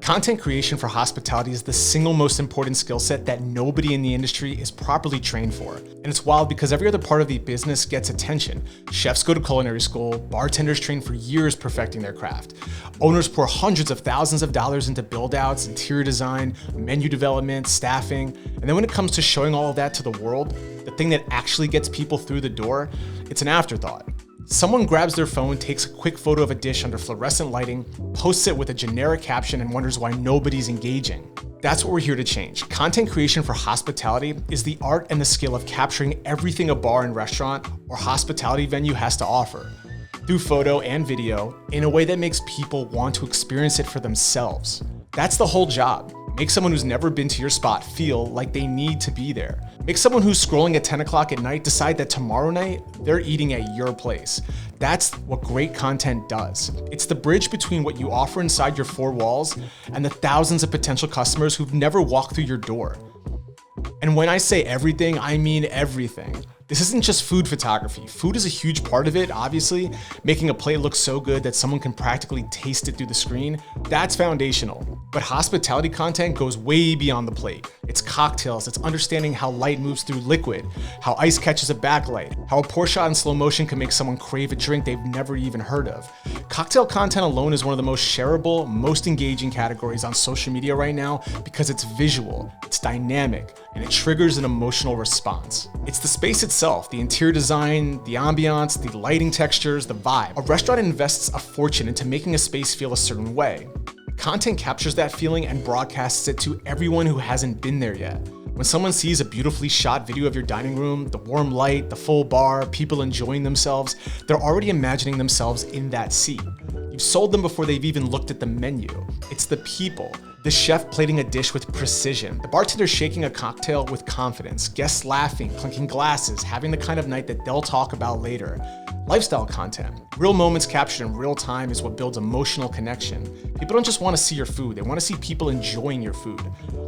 Content creation for hospitality is the single most important skill set that nobody in the industry is properly trained for. And it's wild because every other part of the business gets attention. Chefs go to culinary school, bartenders train for years perfecting their craft. Owners pour hundreds of thousands of dollars into build-outs, interior design, menu development, staffing. And then when it comes to showing all of that to the world, the thing that actually gets people through the door, it's an afterthought. Someone grabs their phone, takes a quick photo of a dish under fluorescent lighting, posts it with a generic caption, and wonders why nobody's engaging. That's what we're here to change. Content creation for hospitality is the art and the skill of capturing everything a bar and restaurant or hospitality venue has to offer, through photo and video, in a way that makes people want to experience it for themselves. That's the whole job. Make someone who's never been to your spot feel like they need to be there. Make someone who's scrolling at 10 o'clock at night decide that tomorrow night they're eating at your place. That's what great content does. It's the bridge between what you offer inside your four walls and the thousands of potential customers who've never walked through your door. And when I say everything, I mean everything. This isn't just food photography. Food is a huge part of it, obviously. Making a plate look so good that someone can practically taste it through the screen, that's foundational. But hospitality content goes way beyond the plate. It's cocktails, it's understanding how light moves through liquid, how ice catches a backlight, how a pour shot in slow motion can make someone crave a drink they've never even heard of. Cocktail content alone is one of the most shareable, most engaging categories on social media right now because it's visual, it's dynamic, and it triggers an emotional response. It's the space itself, the interior design, the ambiance, the lighting textures, the vibe. A restaurant invests a fortune into making a space feel a certain way. Content captures that feeling and broadcasts it to everyone who hasn't been there yet. When someone sees a beautifully shot video of your dining room, the warm light, the full bar, people enjoying themselves, they're already imagining themselves in that seat. You've sold them before they've even looked at the menu. It's the people. The chef plating a dish with precision, the bartender shaking a cocktail with confidence, guests laughing, clinking glasses, having the kind of night that they'll talk about later. Lifestyle content, real moments captured in real time, is what builds emotional connection. People don't just want to see your food, they want to see people enjoying your food.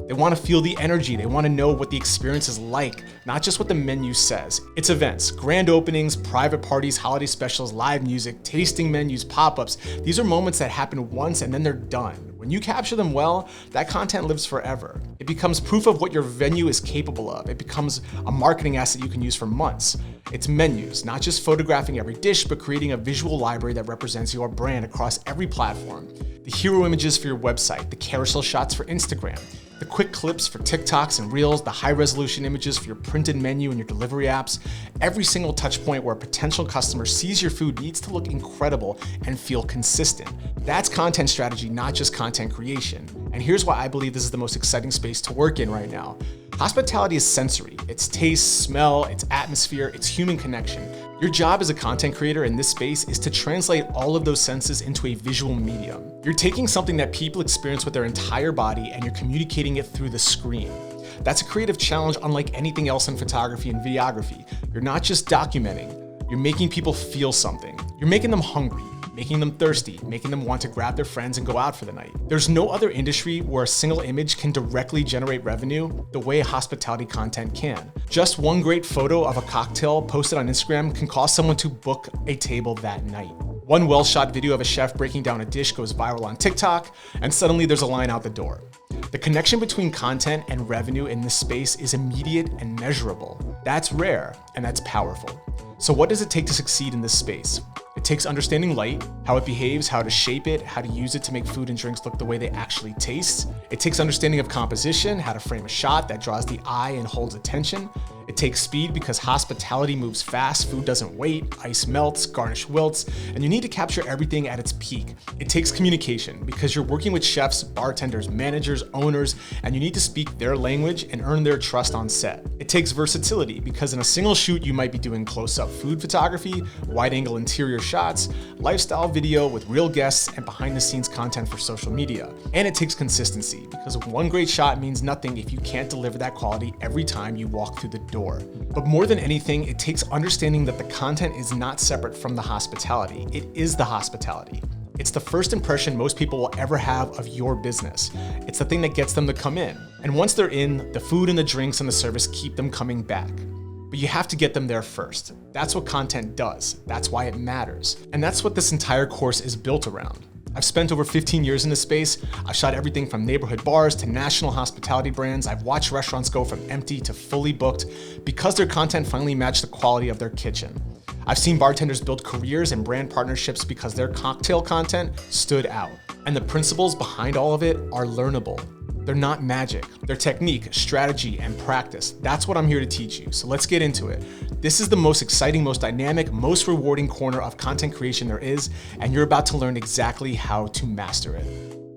They want to feel the energy, they want to know what the experience is like, not just what the menu says. It's events, grand openings, private parties, holiday specials, live music, tasting menus, pop-ups. These are moments that happen once and then they're done. When you capture them well, that content lives forever. It becomes proof of what your venue is capable of. It becomes a marketing asset you can use for months. It's menus, not just photographing every dish, but creating a visual library that represents your brand across every platform. The hero images for your website, the carousel shots for Instagram, the quick clips for TikToks and Reels, the high-resolution images for your printed menu and your delivery apps. Every single touch point where a potential customer sees your food needs to look incredible and feel consistent. That's content strategy, not just content creation. And here's why I believe this is the most exciting space to work in right now. Hospitality is sensory. It's taste, smell, it's atmosphere, it's human connection. Your job as a content creator in this space is to translate all of those senses into a visual medium. You're taking something that people experience with their entire body and you're communicating it through the screen. That's a creative challenge unlike anything else in photography and videography. You're not just documenting, you're making people feel something. You're making them hungry, making them thirsty, making them want to grab their friends and go out for the night. There's no other industry where a single image can directly generate revenue the way hospitality content can. Just one great photo of a cocktail posted on Instagram can cause someone to book a table that night. One well-shot video of a chef breaking down a dish goes viral on TikTok, and suddenly there's a line out the door. The connection between content and revenue in this space is immediate and measurable. That's rare, and that's powerful. So what does it take to succeed in this space? It takes understanding light, how it behaves, how to shape it, how to use it to make food and drinks look the way they actually taste. It takes understanding of composition, how to frame a shot that draws the eye and holds attention. It takes speed because hospitality moves fast, food doesn't wait, ice melts, garnish wilts, and you need to capture everything at its peak. It takes communication because you're working with chefs, bartenders, managers, owners, and you need to speak their language and earn their trust on set. It takes versatility because in a single shoot you might be doing close-up food photography, wide-angle interior shots, lifestyle video with real guests, and behind-the-scenes content for social media. And it takes consistency because one great shot means nothing if you can't deliver that quality every time you walk through the door. But more than anything, it takes understanding that the content is not separate from the hospitality. It is the hospitality. It's the first impression most people will ever have of your business. It's the thing that gets them to come in. And once they're in, the food and the drinks and the service keep them coming back. But you have to get them there first. That's what content does. That's why it matters. And that's what this entire course is built around. I've spent over 15 years in this space. I've shot everything from neighborhood bars to national hospitality brands. I've watched restaurants go from empty to fully booked because their content finally matched the quality of their kitchen. I've seen bartenders build careers and brand partnerships because their cocktail content stood out. And the principles behind all of it are learnable. They're not magic. They're technique, strategy, and practice. That's what I'm here to teach you. So let's get into it. This is the most exciting, most dynamic, most rewarding corner of content creation there is, and you're about to learn exactly how to master it.